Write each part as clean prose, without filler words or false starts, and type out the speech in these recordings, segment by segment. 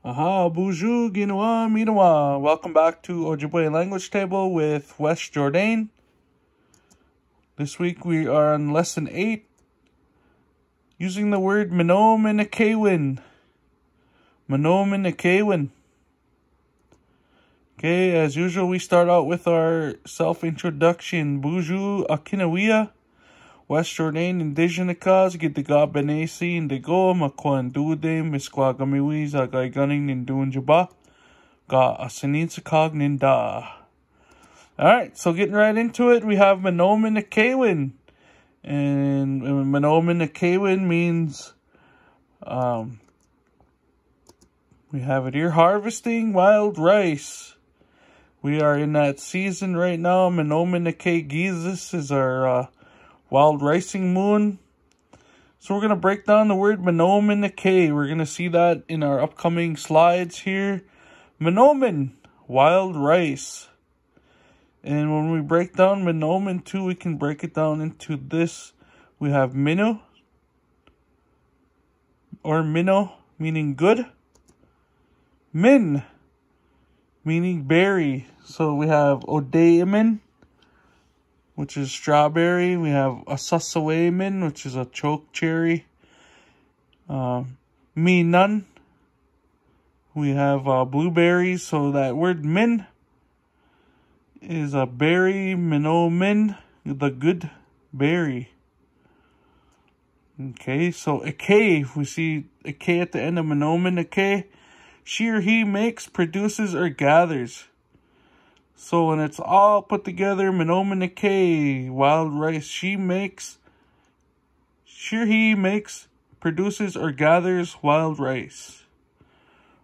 Aha, bonjour, ginawa, minawa. Welcome back to Ojibwe Language Table with Wes Jourdain. This week we are on Lesson 8, using the word Manominakewin. Manominakewin. Okay, as usual, we start out with our self-introduction. Bonjour, Akinawia. Wes Jourdain, Indigenous, Gidiga Benesi, Indigo, Makwan Dude, Misquagamiwi, Zagay Gunning, Nindun Juba, Ga Asanin Sakag Ninda. Alright, so getting right into it, we have Manominakewin. And Manominakewin means, we have it here, harvesting wild rice. We are in that season right now. Manominakegizis is our, wild ricing moon. So we're going to break down the word Manominake. We're going to see that in our upcoming slides here. Manomin, wild rice. And when we break down Manomin too, we can break it down into this. We have Minu, or Mino, meaning good. Min, meaning berry. So we have Odeimin, which is strawberry. We have Asasawamin, which is a choke cherry. Minan, we have blueberries. So that word min is a berry. Minomin, the good berry. Okay, so Ake, we see Ake at the end of Manomin. Ake, she or he makes, produces, or gathers. So when it's all put together, Manominake, wild rice, she or he makes, produces, or gathers wild rice.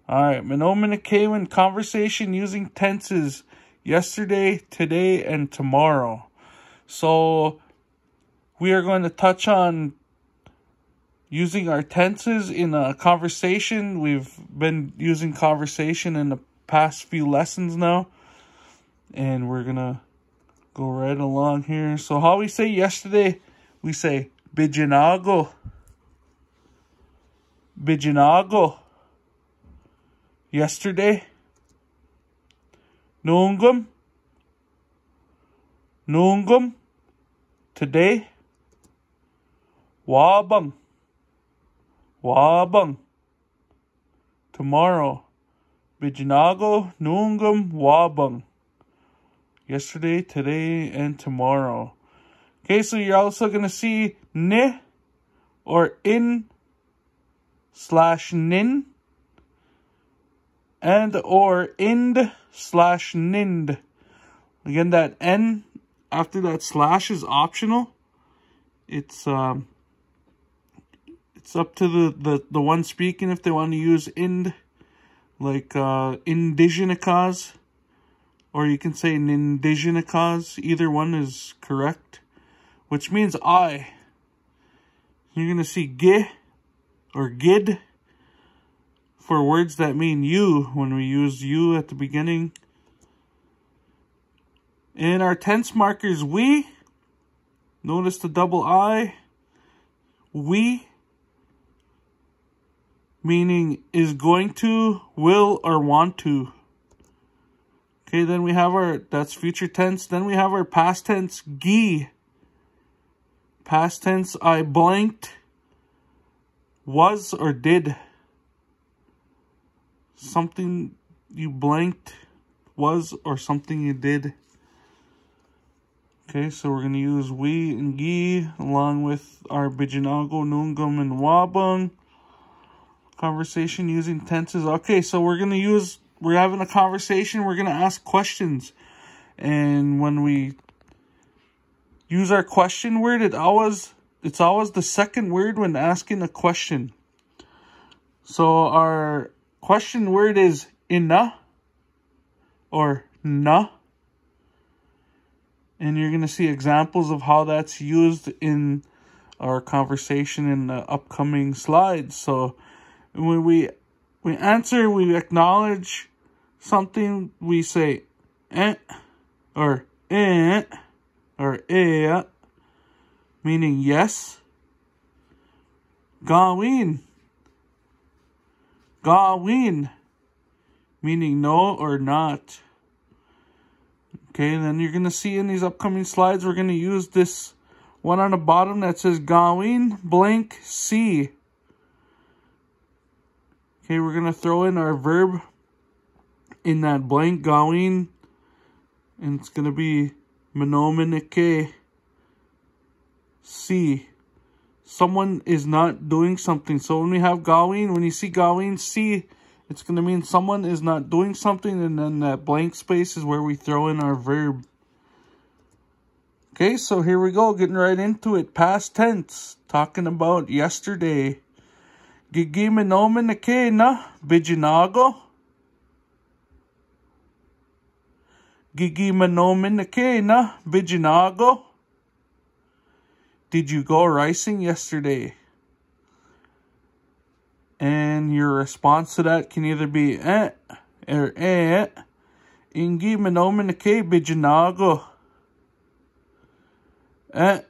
Alright, Manominakewin, conversation using tenses, yesterday, today, and tomorrow. So we are going to touch on using our tenses in a conversation. We've been using conversation in the past few lessons now. And we're going to go right along here. So how we say yesterday, we say Bijinago. Bijinago. Yesterday. Noongum. Noongum. Today. Wabang. Wabang. Tomorrow. Bijinago. Noongum. Wabang. Yesterday, today, and tomorrow. Okay, so you're also going to see ne or in / nin and or ind / nind. Again, that n after that slash is optional. It's up to the one speaking if they want to use ind, like indigenous. Or you can say Nindigenous. Either one is correct. Which means I. You're going to see ge or gid for words that mean you when we use you at the beginning. In our tense markers, we. Notice the double I. We. Meaning is going to, will, or want to. Okay, then we have that's future tense. Then we have our past tense, gi. Past tense, I blanked, was or did. Something you blanked, was, or something you did. Okay, so we're going to use we and gi along with our Bijinago, Noongum, and Wabang. Conversation using tenses. Okay, so we're having a conversation. We're going to ask questions. And when we use our question word, it's always the second word when asking a question. So our question word is ina or na. And you're going to see examples of how that's used in our conversation in the upcoming slides. So when we answer, we acknowledge something, we say or meaning yes. Gawin. meaning no or not. Okay, and then you're going to see in these upcoming slides, we're going to use this one on the bottom that says Gawin blank C. Okay, we're going to throw in our verb in that blank Gawin, and it's going to be Manominike C. Someone is not doing something. So when we have Gawin, when you see Gawin C, it's going to mean someone is not doing something, and then that blank space is where we throw in our verb. Okay, so here we go, getting right into it. Past tense, talking about yesterday. Gigi Manominike na Bijinago. Gigi Manominike na Bijinago. Did you go ricing yesterday? And your response to that can either be or Ingi Manominike Bijinago. Ingi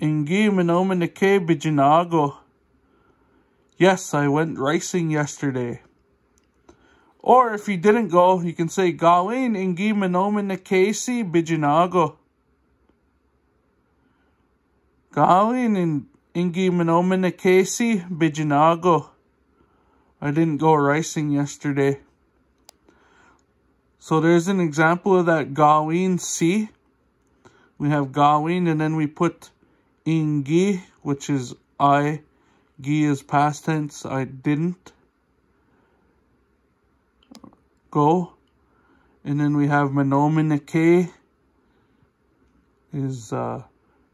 Manominike Bijinago. Yes, I went ricing yesterday. Or if you didn't go, you can say Gawin Ingi Manominike si Bijinago. Gawin Ingi Manominike si Bijinago. I didn't go ricing yesterday. So there's an example of that Gawin si. We have Gawin and then we put Ingi, which is I. Gi is past tense. I didn't go. And then we have Manominike is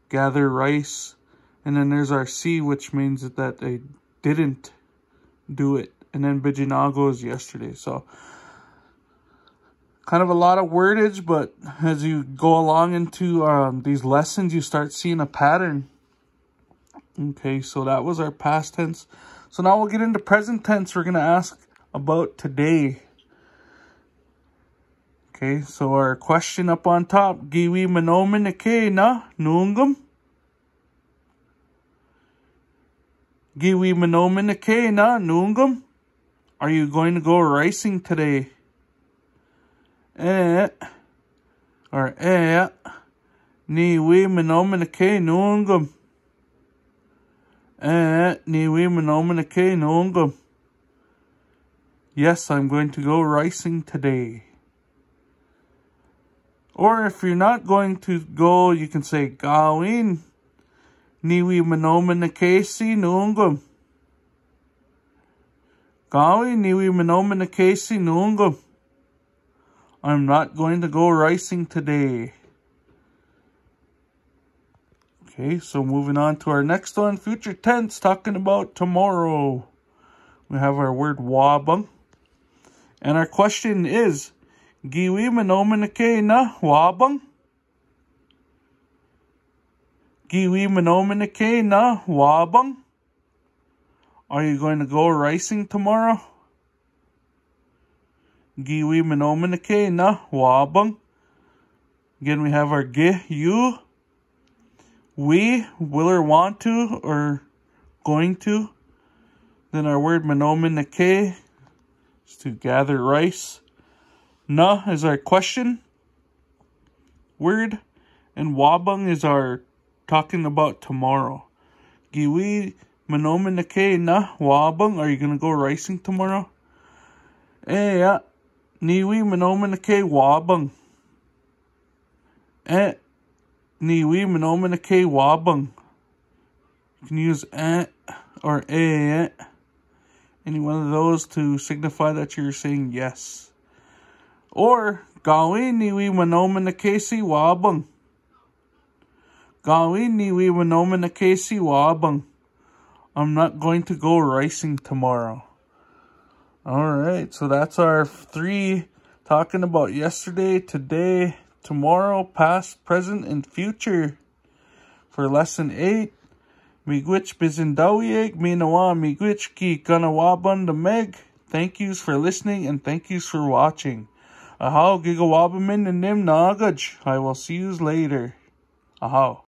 gather rice. And then there's our C, which means that I didn't do it. And then Bijinago is yesterday. So kind of a lot of wordage, but as you go along into these lessons, you start seeing a pattern. Okay, so that was our past tense. So now we'll get into present tense. We're going to ask about today. Okay, so our question up on top. Giwi Manominike na Nungam. Giwi Manominike na Nungam. Are you going to go ricing today? Niwi Manominike Nungam. Niwi Manominike Nungam. Yes, I'm going to go ricing today. Or if you're not going to go, you can say Gawin Niwi Manominike si Nungam. Gawin Niwi Manominike si Nungam. I'm not going to go ricing today. Okay, so moving on to our next one, future tense, talking about tomorrow. We have our word wabang. And our question is, Giwi Manominike na wabang? Giwi Manominike na wabang? Are you going to go ricing tomorrow? Giwi Manominike na wabang? Again, we have our gi, you. We, will or want to, or going to. Then our word Manominike is to gather rice. Na is our question word. And wabang is our talking about tomorrow. Giwi Manominike na wabang. Are you going to go ricing tomorrow? Yeah. Niwi Manominike wabang. Niwi Manominike wabang. You can use or any one of those to signify that you're saying yes. Or Gawin Niwi Manominike si wabang. Gawin Niwi Manominike si wabang. I'm not going to go ricing tomorrow. Alright, so that's our 3 talking about yesterday, today, tomorrow, past, present, and future. For lesson 8, Miigwech bizindawieg, minawa miigwech ki kanawaban the meg. Thank yous for listening and thank yous for watching. Ahaw gigawabamin and nim naagaj. I will see yous later. Ahaw.